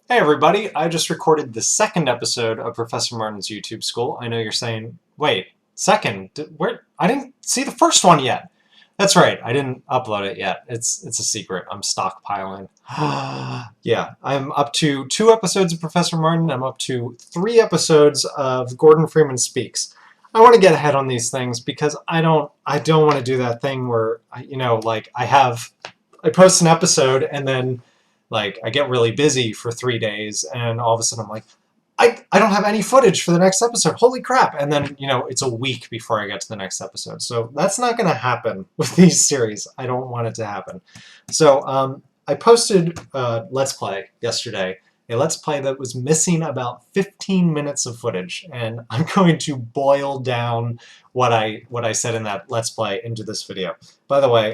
Hey everybody, I just recorded the second episode of Professor Martin's YouTube School. I know you're saying, wait, second? Where? I didn't see the first one yet. That's right, I didn't upload it yet. It's a secret. I'm stockpiling. Yeah, I'm up to 2 episodes of Professor Martin. I'm up to 3 episodes of Gordon Freeman Speaks. I want to get ahead on these things because I don't want to do that thing where I post an episode and then I get really busy for 3 days and all of a sudden I'm like, I don't have any footage for the next episode. Holy crap. And then, it's a week before I get to the next episode. So that's not going to happen with these series. I don't want it to happen. So I posted Let's Play yesterday, a Let's Play that was missing about 15 minutes of footage. And I'm going to boil down what I said in that Let's Play into this video. By the way,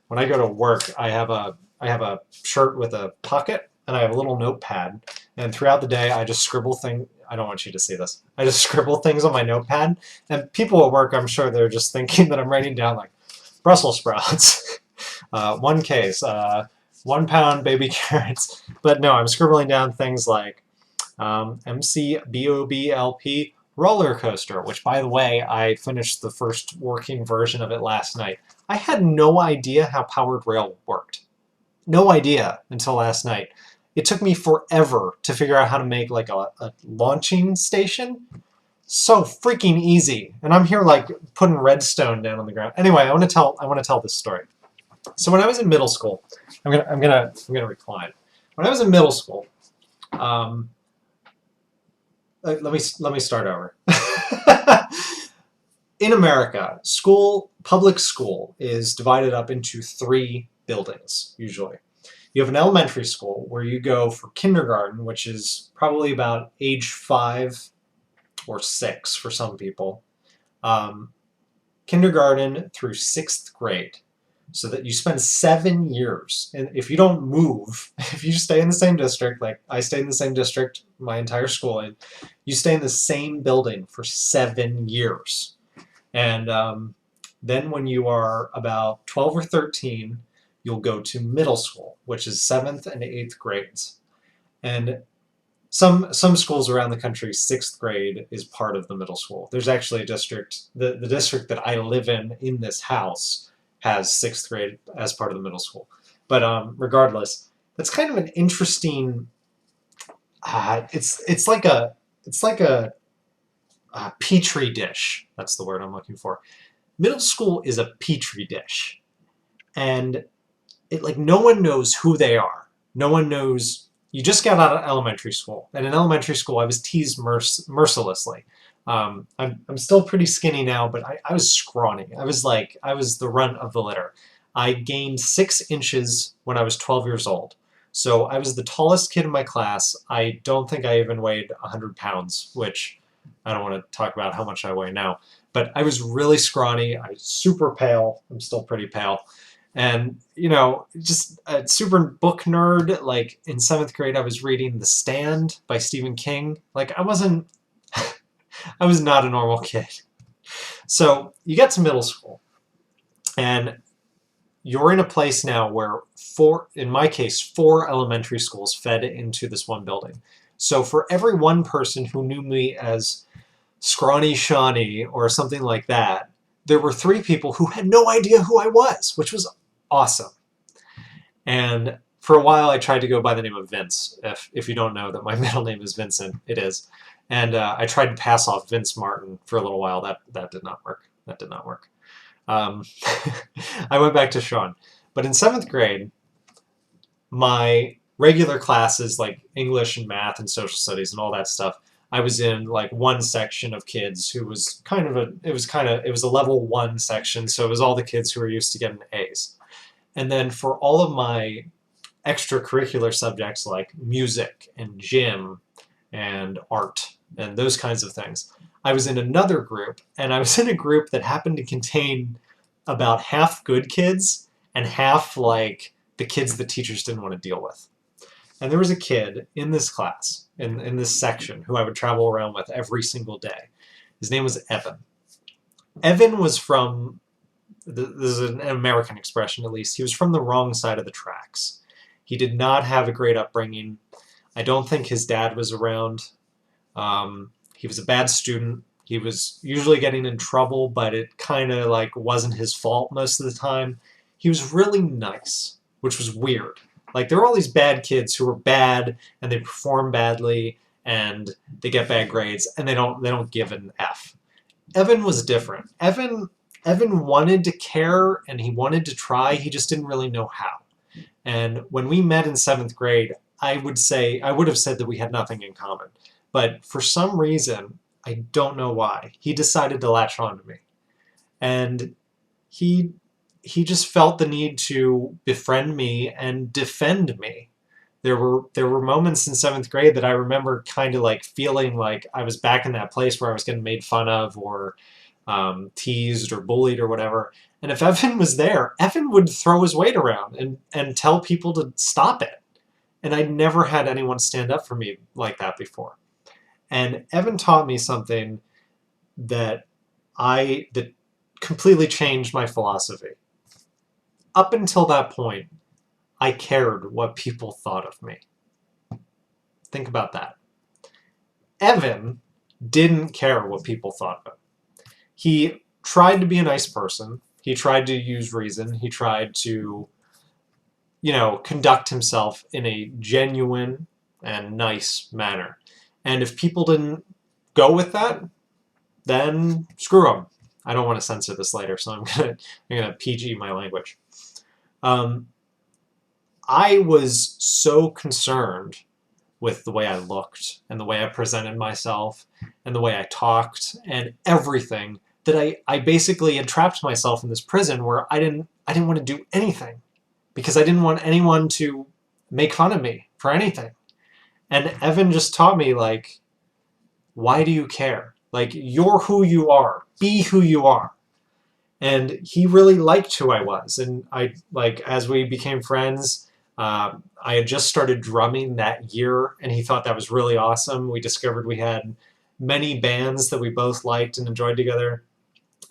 when I go to work, I have a shirt with a pocket and I have a little notepad. And throughout the day, I just scribble things. I don't want you to see this. I just scribble things on my notepad. And people at work, I'm sure they're just thinking that I'm writing down like Brussels sprouts, 1 case, 1 pound baby carrots. But no, I'm scribbling down things like MCBOBLP roller coaster, which by the way, I finished the first working version of it last night. I had no idea how Powered Rail worked. No idea until last night. It took me forever to figure out how to make like a launching station. So freaking easy. And I'm here like putting redstone down on the ground. Anyway, I want to tell this story. So when I was in middle school, I'm gonna recline. When I was in middle school, um, let me start over. In America, public school is divided up into 3 buildings usually. You have an elementary school where you go for kindergarten, which is probably about age 5 or 6 for some people. Kindergarten through 6th grade. So that you spend 7 years. And if you don't move, if you stay in the same district, like I stayed in the same district my entire schooling, you stay in the same building for 7 years. And then when you are about 12 or 13, you'll go to middle school, which is 7th and 8th grades. And some schools around the country, 6th grade is part of the middle school. There's actually a district, the district that I live in this house, has 6th grade as part of the middle school. But regardless, that's kind of an interesting. It's like a petri dish. That's the word I'm looking for. Middle school is a petri dish, and no one knows who they are. No one knows. You just got out of elementary school, and in elementary school, I was teased mercilessly. I'm still pretty skinny now, but I was scrawny. I was the runt of the litter. I gained 6 inches when I was 12 years old. So I was the tallest kid in my class. I don't think I even weighed 100 pounds, which I don't want to talk about how much I weigh now. But I was really scrawny. I was super pale. I'm still pretty pale. And, just a super book nerd. Like in 7th grade, I was reading The Stand by Stephen King. I was not a normal kid. So you get to middle school, and you're in a place now where in my case, 4 elementary schools fed into this one building. So for every one person who knew me as Scrawny Shawnee or something like that, there were 3 people who had no idea who I was, which was awesome. And for a while I tried to go by the name of Vince. If you don't know that my middle name is Vincent, it is. And I tried to pass off Vince Martin for a little while. That did not work. That did not work. I went back to Sean. But in 7th grade, my regular classes like English and math and social studies and all that stuff, I was in like one section of kids who was it was a level 1 section, so it was all the kids who were used to getting A's. And then for all of my extracurricular subjects like music and gym and art and those kinds of things, I was in another group, and I was in a group that happened to contain about half good kids and half like the kids that teachers didn't want to deal with. And there was a kid in this class, in this section, who I would travel around with every single day. His name was Evan. Evan was from, this is an American expression at least, he was from the wrong side of the tracks. He did not have a great upbringing. I don't think his dad was around. He was a bad student. He was usually getting in trouble, but it kind of like wasn't his fault most of the time. He was really nice, which was weird. Like there were all these bad kids who were bad and they perform badly and they get bad grades and they don't give an F. Evan was different. Evan wanted to care and he wanted to try. He just didn't really know how. And when we met in seventh grade, I would have said that we had nothing in common. But for some reason, I don't know why, he decided to latch on to me. And he he just felt the need to befriend me and defend me. There were moments in seventh grade that I remember kind of like feeling like I was back in that place where I was getting made fun of or teased or bullied or whatever. And if Evan was there, Evan would throw his weight around and tell people to stop it. And I never had anyone stand up for me like that before. And Evan taught me something that that completely changed my philosophy. Up until that point, I cared what people thought of me. Think about that. Evan didn't care what people thought of him. He tried to be a nice person. He tried to use reason. He tried to, conduct himself in a genuine and nice manner. And if people didn't go with that, then screw them. I don't want to censor this later, so I'm gonna PG my language. Um, I was so concerned with the way I looked and the way I presented myself and the way I talked and everything that I basically had trapped myself in this prison where I didn't want to do anything because I didn't want anyone to make fun of me for anything. And Evan just taught me like, why do you care? Like you're who you are. Be who you are. And he really liked who I was. And I like as we became friends, I had just started drumming that year, and he thought that was really awesome. We discovered we had many bands that we both liked and enjoyed together.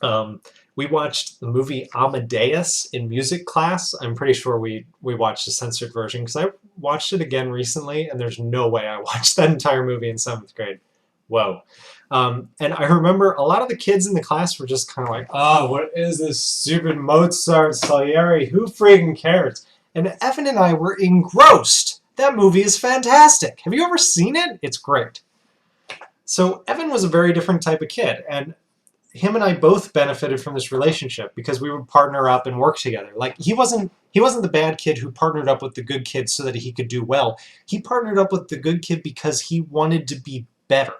Um, we watched the movie Amadeus in music class. I'm pretty sure we watched the censored version because I watched it again recently, and there's no way I watched that entire movie in seventh grade. Whoa. And I remember a lot of the kids in the class were just kind of like, oh, what is this stupid Mozart Salieri? Who freaking cares? And Evan and I were engrossed. That movie is fantastic. Have you ever seen it? It's great. So Evan was a very different type of kid, and him and I both benefited from this relationship because we would partner up and work together. Like he wasn't the bad kid who partnered up with the good kid so that he could do well. He partnered up with the good kid because he wanted to be better.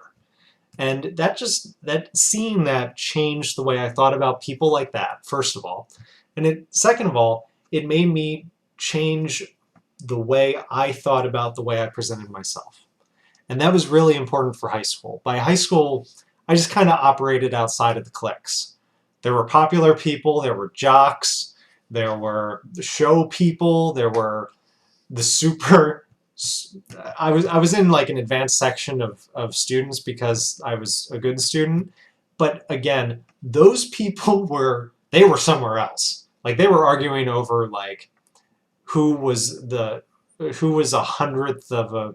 And that seeing that changed the way I thought about people like that, first of all. And second of all, it made me change the way I thought about the way I presented myself. And that was really important for high school. By high school, I just kind of operated outside of the cliques. There were popular people, there were jocks, there were the show people, there were the super. I was in like an advanced section of students because I was a good student. But again, those people were somewhere else. Like they were arguing over like who was the who was 100th of a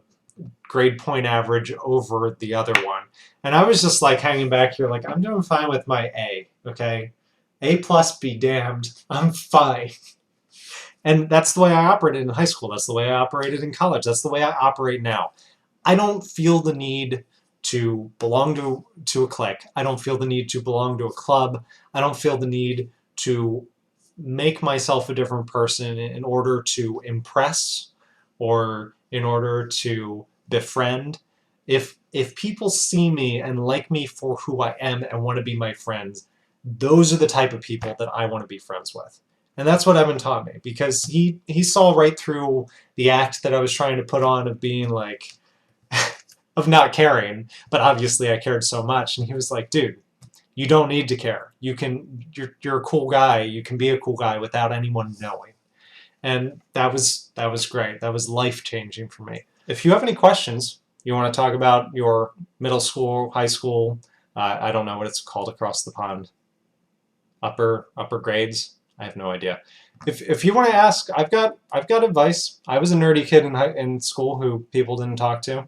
grade point average over the other one. And I was just like hanging back here like I'm doing fine with my A, okay? A plus be damned. I'm fine. And that's the way I operated in high school. That's the way I operated in college. That's the way I operate now. I don't feel the need to belong to a clique. I don't feel the need to belong to a club. I don't feel the need to make myself a different person in order to impress or in order to befriend. If people see me and like me for who I am and want to be my friends, those are the type of people that I want to be friends with. And that's what Evan taught me because he saw right through the act that I was trying to put on of being like of not caring, but obviously I cared so much. And he was like, dude, you don't need to care. You're a cool guy. You can be a cool guy without anyone knowing. And that was great. That was life changing for me. If you have any questions, you want to talk about your middle school, high school, I don't know what it's called across the pond, upper grades. I have no idea. If you want to ask, I've got advice. I was a nerdy kid in school who people didn't talk to.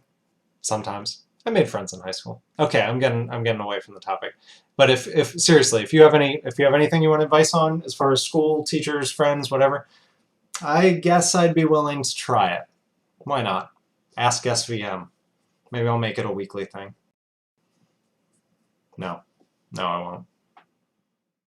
Sometimes I made friends in high school. Okay, I'm getting away from the topic. But if seriously, if you have anything you want advice on as far as school, teachers, friends, whatever, I guess I'd be willing to try it. Why not? Ask SVM. Maybe I'll make it a weekly thing. No, no, I won't.